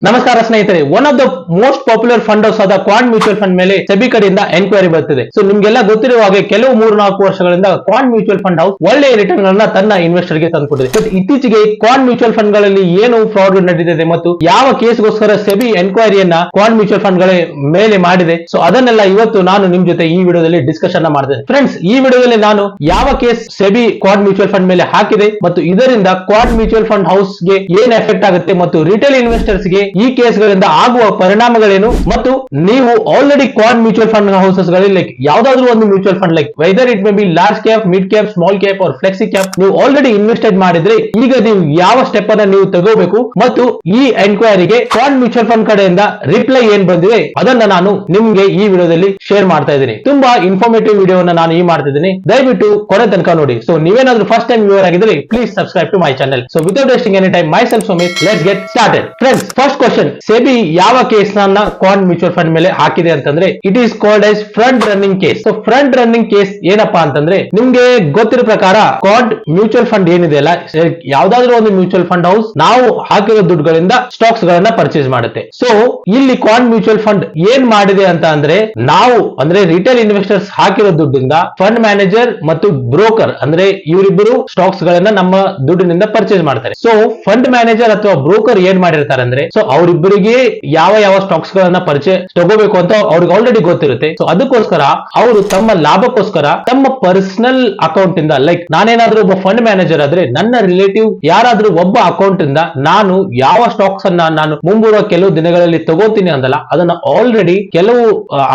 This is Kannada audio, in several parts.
ನಮಸ್ಕಾರ ಸ್ನೇಹಿತರೆ, one of the most popular fund house ಆದ ಕ್ವಾಂಟ್ ಮ್ಯೂಚುವಲ್ ಫಂಡ್ ಮೇಲೆ ಸೆಬಿ ಕಡೆಯಿಂದ ಎನ್ಕ್ವೈರಿ ಬರ್ತಿದೆ. ಸೊ ನಿಮ್ಗೆಲ್ಲ ಗೊತ್ತಿರುವ ಹಾಗೆ ಕೆಲವು 3-4 ವರ್ಷಗಳಿಂದ ಕ್ವಾಂಟ್ ಮ್ಯೂಚುವಲ್ ಫಂಡ್ ಹೌಸ್ ಒಳ್ಳೆಯ ರಿಟರ್ನ್ ಗಳನ್ನ ತನ್ನ ಇನ್ವೆಸ್ಟರ್ ಗೆ ತಂದುಕೊಟ್ಟಿದೆ. ಬಟ್ ಇತ್ತೀಚೆಗೆ ಕ್ವಾಂಟ್ ಮ್ಯೂಚುವಲ್ ಫಂಡ್ ಗಳಲ್ಲಿ ಏನು ಫ್ರಾಡ್ ನಡೆದಿದೆ ಮತ್ತು ಯಾವ ಕೇಸ್ಗೋಸ್ಕರ ಸೆಬಿ ಎನ್ಕ್ವೈರಿಯನ್ನ ಕ್ವಾಂಟ್ ಮ್ಯೂಚುವಲ್ ಫಂಡ್ ಗಳ ಮೇಲೆ ಮಾಡಿದೆ, ಸೊ ಅದನ್ನೆಲ್ಲ ಇವತ್ತು ನಾನು ನಿಮ್ ಜೊತೆ ಈ ವಿಡಿಯೋದಲ್ಲಿ ಡಿಸ್ಕಷನ್ ಮಾಡ್ತೇನೆ. ಫ್ರೆಂಡ್ಸ್, ಈ ವಿಡಿಯೋದಲ್ಲಿ ನಾನು ಯಾವ ಕೇಸ್ ಸೆಬಿ ಕ್ವಾಂಟ್ ಮ್ಯೂಚುವಲ್ ಫಂಡ್ ಮೇಲೆ ಹಾಕಿದೆ ಮತ್ತು ಇದರಿಂದ ಕ್ವಾಂಟ್ ಮ್ಯೂಚುವಲ್ ಫಂಡ್ ಹೌಸ್ ಗೆ ಏನ್ ಎಫೆಕ್ಟ್ ಆಗುತ್ತೆ ಮತ್ತು ರಿಟೇಲ್ ಇನ್ವೆಸ್ಟರ್ಸ್ ಗೆ ಈ ಕೇಸ್ಗಳಿಂದ ಆಗುವ ಪರಿಣಾಮಗಳೇನು ಮತ್ತು ನೀವು already Quant mutual fund houses ಗಳಲ್ಲಿ ಲೈಕ್ ಯಾವ್ದಾದ್ರು ಒಂದು mutual fund like whether it may be large cap, mid cap, small cap or flexi cap ನೀವು ಆಲ್ರೆಡಿ ಇನ್ವೆಸ್ಟೆಡ್ ಮಾಡಿದ್ರೆ ಈಗ ನೀವು ಯಾವ ಸ್ಟೆಪ್ ಅನ್ನ ನೀವು ತಗೋಬೇಕು ಮತ್ತು ಈ ಎನ್ಕ್ವೈರಿಗೆ ಕ್ವಾಂಟ್ ಮ್ಯೂಚುವಲ್ ಫಂಡ್ ಕಡೆಯಿಂದ ರಿಪ್ಲೈ ಏನ್ ಬಂದಿದೆ ಅದನ್ನ ನಾನು ನಿಮ್ಗೆ ಈ ವಿಡಿಯೋದಲ್ಲಿ ಶೇರ್ ಮಾಡ್ತಾ ಇದ್ದೀನಿ. ತುಂಬಾ ಇನ್ಫಾರ್ಮೇಟಿವ್ ವಿಡಿಯೋನ ನಾನು ಈ ಮಾಡ್ತಿದ್ದೀನಿ, ದಯವಿಟ್ಟು ಕೊನೆ ತನಕ ನೋಡಿ. ಸೊ ನೀವೇನಾದ್ರೂ ಫಸ್ಟ್ ಟೈಮ್ ವ್ಯೂವರ್ ಆಗಿದ್ರೆ please subscribe to my channel. So without wasting any time, my self Sumit, let's get started. Friends, first question, SEBI ಯಾವ ಕೇಸ್ ನನ್ನ ಕ್ವಾಂಟ್ ಮ್ಯೂಚುವಲ್ ಫಂಡ್ ಮೇಲೆ ಹಾಕಿದೆ ಅಂತಂದ್ರೆ it is called as front running case. So front running case ಏನಪ್ಪಾ ಅಂತಂದ್ರೆ ನಿಮ್ಗೆ ಗೊತ್ತಿರೋ ಪ್ರಕಾರ ಕ್ವಾಂಟ್ ಮ್ಯೂಚುವಲ್ ಫಂಡ್ ಏನಿದೆ ಅಲ್ಲ, ಯಾವ್ದಾದ್ರು ಒಂದು ಮ್ಯೂಚುವಲ್ ಫಂಡ್ ಹೌಸ್ ನಾವು ಹಾಕಿರೋ ದುಡ್ಡುಗಳಿಂದ ಸ್ಟಾಕ್ಸ್ ಗಳನ್ನ ಪರ್ಚೇಸ್ ಮಾಡುತ್ತೆ. ಸೊ ಇಲ್ಲಿ ಕ್ವಾಂಟ್ ಮ್ಯೂಚುವಲ್ ಫಂಡ್ ಏನ್ ಮಾಡಿದೆ ಅಂತ ಅಂದ್ರೆ ನಾವು ಅಂದ್ರೆ ರಿಟೇಲ್ ಇನ್ವೆಸ್ಟರ್ಸ್ ಹಾಕಿರೋ ದುಡ್ಡಿಂದ ಫಂಡ್ ಮ್ಯಾನೇಜರ್ ಮತ್ತು ಬ್ರೋಕರ್ ಅಂದ್ರೆ ಇವರಿಬ್ಬರು ಸ್ಟಾಕ್ಸ್ ಗಳನ್ನ ನಮ್ಮ ದುಡ್ಡಿನಿಂದ ಪರ್ಚೇಸ್ ಮಾಡ್ತಾರೆ. ಸೊ ಫಂಡ್ ಮ್ಯಾನೇಜರ್ ಅಥವಾ ಬ್ರೋಕರ್ ಏನ್ ಮಾಡಿರ್ತಾರೆ ಅಂದ್ರೆ ಸೊ ಅವರಿಬ್ಬರಿಗೆ ಯಾವ ಸ್ಟಾಕ್ಸ್ ಗಳನ್ನ ಪರ್ಚೇಸ್ ತಗೋಬೇಕು ಅಂತ ಅವ್ರಿಗೆ ಆಲ್ರೆಡಿ ಗೊತ್ತಿರುತ್ತೆ. ಸೊ ಅದಕ್ಕೋಸ್ಕರ ಅವರು ತಮ್ಮ ಲಾಭಕ್ಕೋಸ್ಕರ ತಮ್ಮ ಪರ್ಸನಲ್ ಅಕೌಂಟ್ ಇಂದ ಲೈಕ್ ನಾನೇನಾದ್ರೂ ಒಬ್ಬ ಫಂಡ್ ಮ್ಯಾನೇಜರ್ ಆದ್ರೆ ನನ್ನ ರಿಲೇಟಿವ್ ಯಾರಾದ್ರೂ ಒಬ್ಬ ಅಕೌಂಟ್ ಇಂದ ನಾನು ಯಾವ ಸ್ಟಾಕ್ಸ್ ಅನ್ನ ನಾನು ಮುಂಬರುವ ಕೆಲವು ದಿನಗಳಲ್ಲಿ ತಗೋತೀನಿ ಅಂದಲ್ಲ ಅದನ್ನ ಆಲ್ರೆಡಿ ಕೆಲವು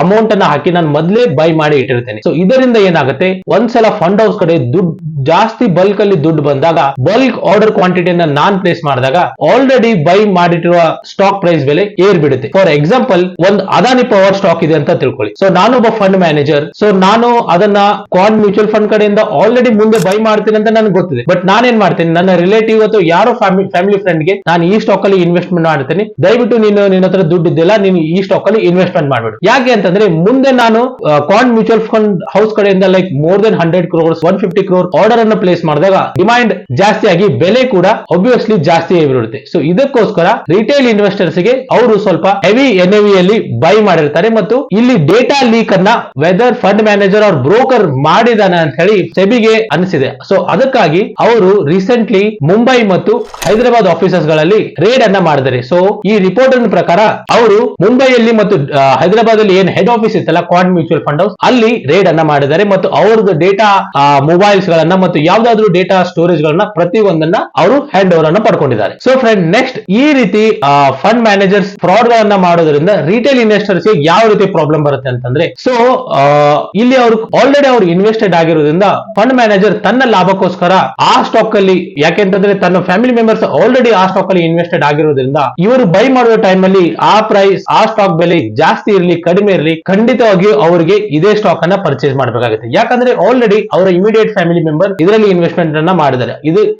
ಅಮೌಂಟ್ ಅನ್ನ ಹಾಕಿ ನಾನು ಮೊದಲೇ ಬೈ ಮಾಡಿ ಇಟ್ಟಿರ್ತೇನೆ. ಸೊ ಇದರಿಂದ ಏನಾಗುತ್ತೆ, ಒಂದ್ಸಲ ಫಂಡ್ ಹೌಸ್ ಕಡೆ ದುಡ್ಡು ಜಾಸ್ತಿ ಬಲ್ಕ್ ಅಲ್ಲಿ ದುಡ್ಡು ಬಂದಾಗ ಬಲ್ಕ್ ಆರ್ಡರ್ ಕ್ವಾಂಟಿಟಿಯನ್ನ ನಾನ್ ಪ್ಲೇಸ್ ಮಾಡಿದಾಗ ಆಲ್ರೆಡಿ ಬೈ ಮಾಡಿಟ್ಟಿರುವ ಸ್ಟಾಕ್ ಪ್ರೈಸ್ ಬೆಲೆ ಏರ್ ಬಿಡುತ್ತೆ. ಫಾರ್ ಎಕ್ಸಾಂಪಲ್, ಒಂದು ಅದಾನಿ ಪವರ್ ಸ್ಟಾಕ್ ಇದೆ ಅಂತ ತಿಳ್ಕೊಳ್ಳಿ. ಸೊ ನಾನೊಬ್ಬ ಫಂಡ್ ಮ್ಯಾನೇಜರ್, ಸೊ ನಾನು ಅದನ್ನ ಕ್ವಾಂಟ್ ಮ್ಯೂಚುವಲ್ ಫಂಡ್ ಕಡೆಯಿಂದ ಆಲ್ರೆಡಿ ಮುಂದೆ ಬೈ ಮಾಡ್ತೀನಿ ಅಂತ ನನಗೆ ಗೊತ್ತಿದೆ. ಬಟ್ ನಾನೇನ್ ಮಾಡ್ತೀನಿ, ನನ್ನ ರಿಲೇಟಿವ್ ಅಥವಾ ಯಾರೋ ಫ್ಯಾಮಿಲಿ ಫ್ರೆಂಡ್ ಗೆ ನಾನು ಈ ಸ್ಟಾಕ್ ಅಲ್ಲಿ ಇನ್ವೆಸ್ಟ್ಮೆಂಟ್ ಮಾಡ್ತೀನಿ, ದಯವಿಟ್ಟು ನಿನ್ನ ಹತ್ರ ದುಡ್ಡು ಇದೆಯಲ್ಲ ನೀನು ಈ ಸ್ಟಾಕ್ ಅಲ್ಲಿ ಇನ್ವೆಸ್ಟ್ಮೆಂಟ್ ಮಾಡ್ಬೇಡಿ. ಯಾಕೆ ಅಂತಂದ್ರೆ ಮುಂದೆ ನಾನು ಕ್ವಾಂಟ್ ಮ್ಯೂಚುವಲ್ ಫಂಡ್ ಹೌಸ್ ಕಡೆಯಿಂದ like more than 100 crores 150 crore order ಅನ್ನು ಪ್ಲೇಸ್ ಮಾಡಿದಾಗ ಡಿಮ್ಯಾಂಡ್ ಜಾಸ್ತಿ ಆಗಿ ಬೆಲೆ ಕೂಡ ಆಬ್ವಿಯಸ್ಲಿ ಜಾಸ್ತಿ ಆಗಿರುತ್ತೆ. ಸೊ ಇದಕ್ಕೋಸ್ಕರ ರಿಟೇಲ್ ಇನ್ವೆಸ್ಟರ್ಸ್ ಗೆ ಅವರು ಸ್ವಲ್ಪ ಹೆವಿ ಎನ್ಎವಿ ಅಲ್ಲಿ ಬೈ ಮಾಡಿರ್ತಾರೆ ಮತ್ತು ಇಲ್ಲಿ ಡೇಟಾ ಲೀಕ್ ಅನ್ನ ವೆದರ್ ಫಂಡ್ ಮ್ಯಾನೇಜರ್ ಅವ್ರ ಬ್ರೋಕರ್ ಮಾಡಿದಾನೆ ಅಂತ ಹೇಳಿ ಸೆಬಿಗೆ ಅನಿಸಿದೆ. ಸೊ ಅದಕ್ಕಾಗಿ ಅವರು ರೀಸೆಂಟ್ಲಿ ಮುಂಬೈ ಮತ್ತು ಹೈದರಾಬಾದ್ ಆಫೀಸಸ್ ಗಳಲ್ಲಿ ರೇಡ್ ಅನ್ನ ಮಾಡಿದ್ದಾರೆ. ಸೊ ಈ ರಿಪೋರ್ಟ್ ಪ್ರಕಾರ ಅವರು ಮುಂಬೈಯಲ್ಲಿ ಮತ್ತು ಹೈದರಾಬಾದ್ ಅಲ್ಲಿ ಏನ್ ಹೆಡ್ ಆಫೀಸ್ ಇತ್ತಲ್ಲ ಕ್ವಾಂಟ್ ಮ್ಯೂಚುವಲ್ ಫಂಡ್ ಹೌಸ್ ಅಲ್ಲಿ ರೇಡ್ ಅನ್ನ ಮಾಡಿದ್ದಾರೆ ಮತ್ತು ಅವ್ರದ್ದು ಡೇಟಾ ಮೊಬೈಲ್ಸ್ ಗಳನ್ನ ಮತ್ತು ಯಾವ್ದಾದ್ರು ಡೇಟಾ ಸ್ಟೋರೇಜ್ ಗಳನ್ನ ಪ್ರತಿಯೊಂದನ್ನ ಅವರು ಹ್ಯಾಂಡ್ ಓವರ್ ಅನ್ನ ಪಡ್ಕೊಂಡಿದ್ದಾರೆ. ಸೊ ಫ್ರೆಂಡ್, ನೆಕ್ಸ್ಟ್ ಈ ರೀತಿ ಫಂಡ್ ಮ್ಯಾನೇಜರ್ಸ್ ಫ್ರಾಡ್ ಗಳನ್ನ ಮಾಡೋದ್ರಿಂದ ರಿಟೇಲ್ ಇನ್ವೆಸ್ಟರ್ಸ್ ಯಾವ ರೀತಿ ಪ್ರಾಬ್ಲಮ್ ಬರುತ್ತೆ ಅಂತಂದ್ರೆ ಸೊ ಇಲ್ಲಿ ಅವರು ಆಲ್ರೆಡಿ ಅವರು ಇನ್ವೆಸ್ಟೆಡ್ ಆಗಿರೋದ್ರಿಂದ ಫಂಡ್ ಮ್ಯಾನೇಜರ್ ತನ್ನ ಲಾಭಕ್ಕೋಸ್ಕರ ಆ ಸ್ಟಾಕ್ ಅಲ್ಲಿ, ಯಾಕೆಂತಂದ್ರೆ ತನ್ನ ಫ್ಯಾಮಿಲಿ ಮೆಂಬರ್ಸ್ ಆಲ್ರೆಡಿ ಆ ಸ್ಟಾಕ್ ಅಲ್ಲಿ ಇನ್ವೆಸ್ಟೆಡ್ ಆಗಿರೋದ್ರಿಂದ ಇವರು ಬೈ ಮಾಡುವ ಟೈಮ್ ಅಲ್ಲಿ ಆ ಪ್ರೈಸ್ ಆ ಸ್ಟಾಕ್ ಬೆಲೆ ಜಾಸ್ತಿ ಇರಲಿ ಕಡಿಮೆ ಇರಲಿ ಖಂಡಿತವಾಗಿಯೂ ಅವರಿಗೆ ಇದೇ ಸ್ಟಾಕ್ ಅನ್ನ ಪರ್ಚೇಸ್ ಮಾಡಬೇಕಾಗುತ್ತೆ. ಯಾಕಂದ್ರೆ ಆಲ್ರೆಡಿ ಅವರ ಇಮಿಡಿಯೇಟ್ ಫ್ಯಾಮಿಲಿ ಮೆಂಬರ್ ಇದರಲ್ಲಿ ಇನ್ವೆಸ್ಟ್ಮೆಂಟ್ ಅನ್ನ ಮಾಡಿದ್ದಾರೆ.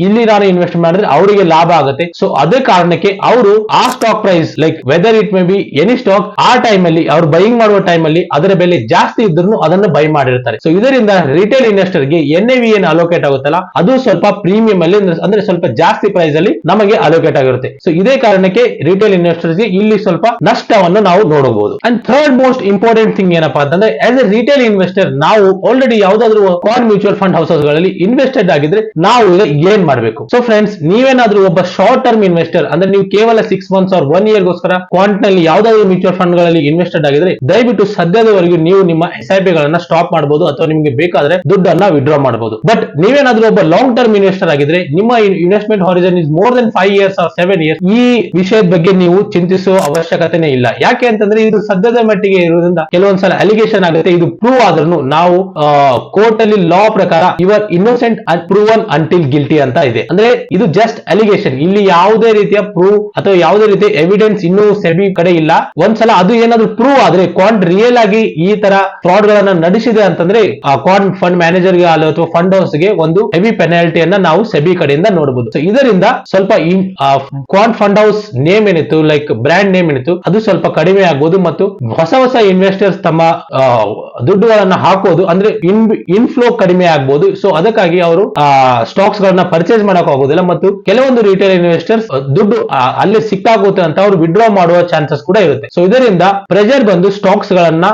ಇಲ್ಲಿ ನಾನು ಇನ್ವೆಸ್ಟ್ ಮಾಡಿದ್ರೆ ಅವರಿಗೆ ಲಾಭ ಆಗುತ್ತೆ. ಸೊ ಅದೇ ಕಾರಣಕ್ಕೆ ಅವರು ಆ stock price like whether it may be any stock ಆ ಟೈಮ್ ಅಲ್ಲಿ ಅವ್ರು ಬೈಯಿಂಗ್ ಮಾಡುವ ಟೈಮ್ ಅಲ್ಲಿ ಅದರ ಬೆಲೆ ಜಾಸ್ತಿ ಇದ್ರೂ ಅದನ್ನು ಬೈ ಮಾಡಿರ್ತಾರೆ. ಸೊ ಇದರಿಂದ ರಿಟೇಲ್ ಇನ್ವೆಸ್ಟರ್ ಗೆ ಎನ್ಎವಿ ಏನು ಅಲೋಕೇಟ್ ಆಗುತ್ತಲ್ಲ ಅದು ಸ್ವಲ್ಪ ಪ್ರೀಮಿಯಂ ಅಲ್ಲಿ ಅಂದ್ರೆ ಸ್ವಲ್ಪ ಜಾಸ್ತಿ ಪ್ರೈಸ್ ಅಲ್ಲಿ ನಮಗೆ ಅಲೋಕೇಟ್ ಆಗಿರುತ್ತೆ. ಸೊ ಇದೇ ಕಾರಣಕ್ಕೆ ರಿಟೇಲ್ ಇನ್ವೆಸ್ಟರ್ಸ್ ಗೆ ಇಲ್ಲಿ ಸ್ವಲ್ಪ ನಷ್ಟವನ್ನು ನಾವು ನೋಡಬಹುದು. And third most important thing ಏನಪ್ಪಾ ಅಂತಂದ್ರೆ ಆಸ್ ಎ ರಿಟೇಲ್ ಇನ್ವೆಸ್ಟರ್ ನಾವು ಆಲ್ರೆಡಿ ಯಾವ್ದಾದ್ರು ಕ್ವಾಂಟ್ ಮ್ಯೂಚುವಲ್ ಫಂಡ್ ಹೌಸಸ್ ಗಳಲ್ಲಿ ಇನ್ವೆಸ್ಟೆಡ್ ಆಗಿದ್ರೆ ನಾವು ಏನ್ ಮಾಡಬೇಕು? ಸೊ ಫ್ರೆಂಡ್ಸ್, ನೀವೇನಾದ್ರೂ ಒಬ್ಬ ಶಾರ್ಟ್ ಟರ್ಮ್ ಇನ್ವೆಸ್ಟರ್ ಅಂದ್ರೆ ನೀವು ಕೇವಲ 6 months or 1 year ಗೋಸ್ಕರ ಕ್ವಾಂಟ್ ನಲ್ಲಿ ಯಾವ್ದಾದ್ರು ಮ್ಯೂಚುವಲ್ ಫಂಡ್ ಗಳಲ್ಲಿ ಇನ್ವೆಸ್ಟೆಡ್ ಆಗಿದ್ರೆ ದಯವಿಟ್ಟು ಸದ್ಯದವರೆಗೂ ನೀವು ನಿಮ್ಮ SIP ಗಳನ್ನ ಸ್ಟಾಪ್ ಮಾಡಬಹುದು ಅಥವಾ ನಿಮಗೆ ಬೇಕಾದ್ರೆ ದುಡ್ಡನ್ನ ವಿಡ್ರಾ ಮಾಡಬಹುದು. ಬಟ್ ನೀವೇನಾದ್ರೂ ಒಬ್ಬ ಲಾಂಗ್ ಟರ್ಮ್ ಇನ್ವೆಸ್ಟರ್ ಆಗಿದ್ರೆ ನಿಮ್ಮ investment horizon is more than 5 years or 7 years ಈ ವಿಷಯದ ಬಗ್ಗೆ ನೀವು ಚಿಂತಿಸುವ ಅವಶ್ಯಕತೆನೇ ಇಲ್ಲ. ಯಾಕೆ ಅಂತಂದ್ರೆ ಇದು ಸದ್ಯದ ಮಟ್ಟಿಗೆ ಇರೋದ್ರಿಂದ ಕೆಲವೊಂದ್ಸಲ ಅಲಿಗೇಷನ್ ಆಗುತ್ತೆ. ಇದು ಪ್ರೂವ್ ಆದ್ರೂ ನಾವು ಕೋರ್ಟ್ ಅಲ್ಲಿ ಲಾ ಪ್ರಕಾರ your innocent proven until guilty ಅಂತ ಇದೆ. ಅಂದ್ರೆ ಇದು ಜಸ್ಟ್ ಅಲಿಗೇಷನ್, ಇಲ್ಲಿ ಯಾವುದೇ ರೀತಿಯ ಪ್ರೂವ್ ಅಥವಾ ಯಾವುದೇ ರೀತಿಯ ಎವಿಡೆನ್ಸ್ ಇನ್ನೂ ಸೆಬಿ ಕಡೆ ಇಲ್ಲ. ಒಂದ್ಸಲ ಅದು ಏನಾದ್ರೂ ಪ್ರೂವ್ ಆದ್ರೆ ಕ್ವಾಂಟ್ ರಿಯಲ್ ಆಗಿ ಈ ತರ ಫ್ರಾಡ್ ಗಳನ್ನ ನಡೆಸಿದೆ ಅಂತಂದ್ರೆ ಕ್ವಾಂಟ್ ಫಂಡ್ ಮ್ಯಾನೇಜರ್ ಗೆ ಅಥವಾ ಫಂಡ್ ಹೌಸ್ ಗೆ ಒಂದು ಹೆವಿ ಪೆನಾಲ್ಟಿಯನ್ನ ನಾವು ಸೆಬಿ ಕಡೆಯಿಂದ ನೋಡಬಹುದು. ಸೊ ಇದರಿಂದ ಸ್ವಲ್ಪ ಕ್ವಾಂಟ್ ಫಂಡ್ ಹೌಸ್ ನೇಮ್ ಏನಿತ್ತು ಲೈಕ್ ಬ್ರ್ಯಾಂಡ್ ನೇಮ್ ಏನಿತ್ತು ಅದು ಸ್ವಲ್ಪ ಕಡಿಮೆ ಆಗ್ಬಹುದು ಮತ್ತು ಹೊಸ ಇನ್ವೆಸ್ಟರ್ಸ್ ತಮ್ಮ ದುಡ್ಡುಗಳನ್ನ ಹಾಕೋದು ಅಂದ್ರೆ ಇನ್ಫ್ಲೋ ಕಡಿಮೆ ಆಗ್ಬಹುದು. ಸೊ ಅದಕ್ಕಾಗಿ ಅವರು ಸ್ಟಾಕ್ಸ್ ಗಳನ್ನ ಪರ್ಚೇಸ್ ಮಾಡಕ್ ಆಗೋದಿಲ್ಲ ಮತ್ತು ಕೆಲವೊಂದು ರಿಟೇಲ್ ಇನ್ವೆಸ್ಟರ್ಸ್ ದುಡ್ಡು ಅಲ್ಲಿ ಸಿಕ್ತಾ ಎಷ್ಟಾಗುತ್ತೆ ಅಂತ ಅವರು ವಿಡ್ರಾ ಮಾಡುವ ಚಾನ್ಸಸ್ ಕೂಡ ಇರುತ್ತೆ. ಸೊ ಇದರಿಂದ ಪ್ರೆಷರ್ ಬಂದು ಸ್ಟಾಕ್ಸ್ ಗಳನ್ನ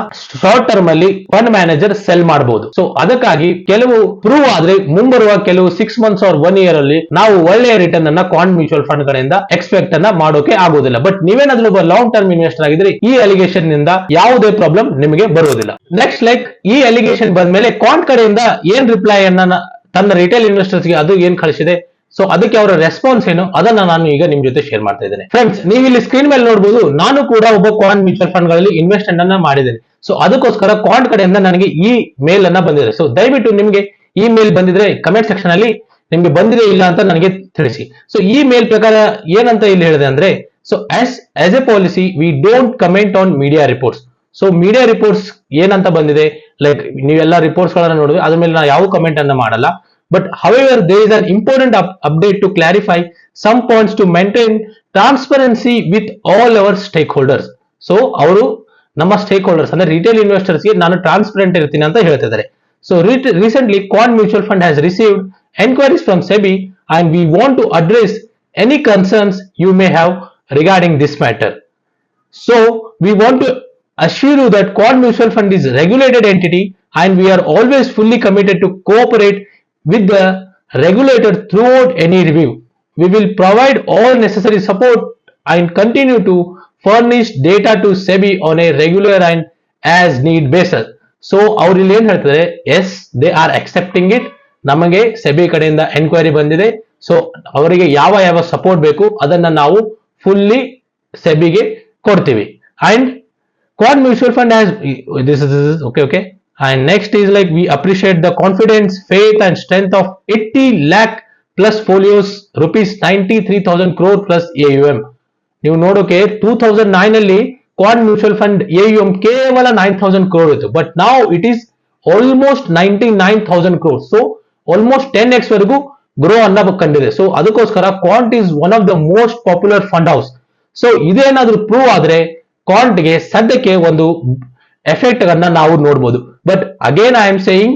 ಶಾರ್ಟ್ ಟರ್ಮ್ ಅಲ್ಲಿ ಫಂಡ್ ಮ್ಯಾನೇಜರ್ ಸೆಲ್ ಮಾಡಬಹುದು. ಸೊ ಅದಕ್ಕಾಗಿ ಕೆಲವು ಪ್ರೂವ್ ಆದ್ರೆ ಮುಂಬರುವ ಕೆಲವು 6 ಮಂತ್ಸ್ ಆರ್ 1 ಇಯರ್ ಅಲ್ಲಿ ನಾವು ಒಳ್ಳೆಯ ರಿಟರ್ನ್ ಅನ್ನ ಕ್ವಾಂಟ್ ಮ್ಯೂಚುವಲ್ ಫಂಡ್ ಗಳಿಂದ ಎಕ್ಸ್ಪೆಕ್ಟ್ ಅನ್ನ ಮಾಡೋಕೆ ಆಗೋದಿಲ್ಲ. ಬಟ್ ನೀವೇನಾದ್ರೂ ಒಬ್ಬ ಲಾಂಗ್ ಟರ್ಮ್ ಇನ್ವೆಸ್ಟರ್ ಆಗಿದ್ರೆ ಈ ಅಲಿಗೇಷನ್ ನಿಂದ ಯಾವುದೇ ಪ್ರಾಬ್ಲಮ್ ನಿಮಗೆ ಬರುವುದಿಲ್ಲ. ನೆಕ್ಸ್ಟ್ ಲೈಕ್ ಈ ಅಲಿಗೇಷನ್ ಬಂದ್ಮೇಲೆ ಕ್ವಾಂಟ್ ಕಡೆಯಿಂದ ಏನ್ ರಿಪ್ಲೈ ಅನ್ನ ತನ್ನ ರಿಟೇಲ್ ಇನ್ವೆಸ್ಟರ್ಸ್ ಗೆ ಅದು ಏನ್ ಕಳಿಸಿದೆ, ಸೊ ಅದಕ್ಕೆ ಅವರ ರೆಸ್ಪಾನ್ಸ್ ಏನು ಅದನ್ನ ನಾನು ಈಗ ನಿಮ್ ಜೊತೆ ಶೇರ್ ಮಾಡ್ತಾ ಇದ್ದೇನೆ. ಫ್ರೆಂಡ್ಸ್, ನೀವು ಇಲ್ಲಿ ಸ್ಕ್ರೀನ್ ಮೇಲೆ ನೋಡಬಹುದು, ನಾನು ಕೂಡ ಒಬ್ಬ ಕ್ವಾಂಟ್ ಮ್ಯೂಚುವಲ್ ಫಂಡ್ ಗಳಲ್ಲಿ ಇನ್ವೆಸ್ಟ್ಮೆಂಟ್ ಅನ್ನ ಮಾಡಿದ್ದೇನೆ. ಸೊ ಅದಕ್ಕೋಸ್ಕರ ಕ್ವಾಂಟ್ ಕಡೆಯಿಂದ ನನಗೆ ಈ ಮೇಲ್ ಅನ್ನ ಬಂದಿದೆ. ಸೊ ದಯವಿಟ್ಟು ನಿಮಗೆ ಈ ಮೇಲ್ ಬಂದಿದ್ರೆ ಕಮೆಂಟ್ ಸೆಕ್ಷನ್ ಅಲ್ಲಿ ನಿಮ್ಗೆ ಬಂದಿದೆ ಇಲ್ಲ ಅಂತ ನನಗೆ ತಿಳಿಸಿ. ಸೊ ಈ ಮೇಲ್ ಪ್ರಕಾರ ಏನಂತ ಇಲ್ಲಿ ಹೇಳಿದೆ ಅಂದ್ರೆ, so as A policy we don't comment on media reports. So media reports ಏನಂತ ಬಂದಿದೆ, ಲೈಕ್ ನೀವೆಲ್ಲ ರಿಪೋರ್ಟ್ಸ್ ಗಳನ್ನ ನೋಡಿದ್ರೆ ಅದ್ರ ಮೇಲೆ ನಾವು ಯಾವ ಕಮೆಂಟ್ ಅನ್ನ ಮಾಡಲ್ಲ. But however, there is an important update to clarify some points to maintain transparency with all our stakeholders. So, ಅವರು ನಮ್ಮ ಸ್ಟೇಕ್ ಹೋಲ್ಡರ್ಸ್ ಅಂದ್ರೆ ರಿಟೇಲ್ ಇನ್ವೆಸ್ಟರ್ಸ್ ಗೆ ನಾನು ಟ್ರಾನ್ಸ್ಪರೆಂಟ್ ಇರ್ತೀನಿ ಅಂತ ಹೇಳ್ತಿದ್ದಾರೆ. So recently, Quant Mutual Fund has received enquiries from SEBI and we want to address any concerns you may have regarding this matter. So we want to assure you that Quant Mutual Fund is a regulated entity and we are always fully committed to cooperate with the regulator throughout any review. We will provide all necessary support and continue to furnish data to SEBI on a regular and as need basis. So ಅವರು ಇಲ್ಲಿ ಏನ್ ಹೇಳ್ತಾರೆ, as they are accepting it, ನಮಗೆ ಸೆಬಿ ಕಡೆಯಿಂದ ಎನ್ಕ್ವೈರಿ ಬಂದಿದೆ. ಸೊ ಅವರಿಗೆ ಯಾವ ಯಾವ ಸಪೋರ್ಟ್ ಬೇಕು ಅದನ್ನ ನಾವು ಫುಲ್ಲಿ ಸೆಬಿಗೆ ಕೊಡ್ತೀವಿ. And ಕ್ವಾಂಟ್ mutual fund has this is okay. And next is like we appreciate the confidence, faith and strength of 80 lakh plus folios, rupees 93,000 crore plus AUM. ನೀವು ನೋಡೋಕೆ 2009 ಅಲ್ಲಿ ಕ್ವಾಂಟ್ ಮ್ಯೂಚುವಲ್ ಫಂಡ್ AUM ಕೇವಲ 9,000 crore ಇತ್ತು, ಬಟ್ ನಾವು it is almost 99,000 crore. So almost 10x ವರೆಗೂ ಗ್ರೋ ಅನ್ನ ಕಂಡಿದೆ. ಸೊ ಅದಕ್ಕೋಸ್ಕರ Quant is one of the most popular fund house. So ಇದೇನಾದ್ರೂ ಪ್ರೂವ್ ಆದ್ರೆ ಕ್ವಾಂಟ್ ಗೆ ಸದ್ಯಕ್ಕೆ ಒಂದು ಎಫೆಕ್ಟ್ ಅನ್ನ ನಾವು ನೋಡಬಹುದು. But again I am saying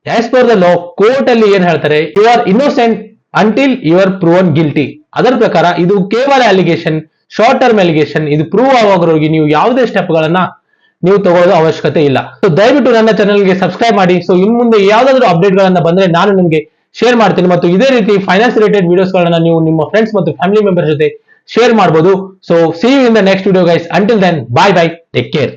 as per the law, court ಅಲ್ಲಿ ಏನ್ ಹೇಳ್ತಾರೆ, you are innocent until you are proven guilty. ಅದರ ಪ್ರಕಾರ ಇದು ಕೇವಲ ಅಲಿಗೇಷನ್, ಶಾರ್ಟ್ ಟರ್ಮ್ ಅಲಿಗೇಷನ್. ಇದು ಪ್ರೂವ್ ಆಗೋವರೆಗೆ ನೀವು ಯಾವುದೇ ಸ್ಟೆಪ್ ಗಳನ್ನ ನೀವು ತಗೊಳ್ಳೋದು ಅವಶ್ಯಕತೆ ಇಲ್ಲ. ಸೊ ದಯವಿಟ್ಟು ನನ್ನ ಚಾನೆಲ್ಗೆ ಸಬ್ಸ್ಕ್ರೈಬ್ ಮಾಡಿ. ಸೊ ಇನ್ ಮುಂದೆ ಯಾವ್ದಾದ್ರು ಅಪ್ಡೇಟ್ ಗಳನ್ನ ಬಂದ್ರೆ ನಾನು ನಿಮಗೆ ಶೇರ್ ಮಾಡ್ತೀನಿ. ಮತ್ತು ಇದೇ ರೀತಿ ಫೈನಾನ್ಸ್ ರಿಲೇಟೆಡ್ ವಿಡಿಯೋಸ್ ಗಳನ್ನ ನೀವು ನಿಮ್ಮ ಫ್ರೆಂಡ್ಸ್ ಮತ್ತು ಫ್ಯಾಮಿಲಿ ಮೆಂಬರ್ಸ್ ಜೊತೆ ಶೇರ್ ಮಾಡಬಹುದು. So see you in the next video guys. Until then, bye bye, take care.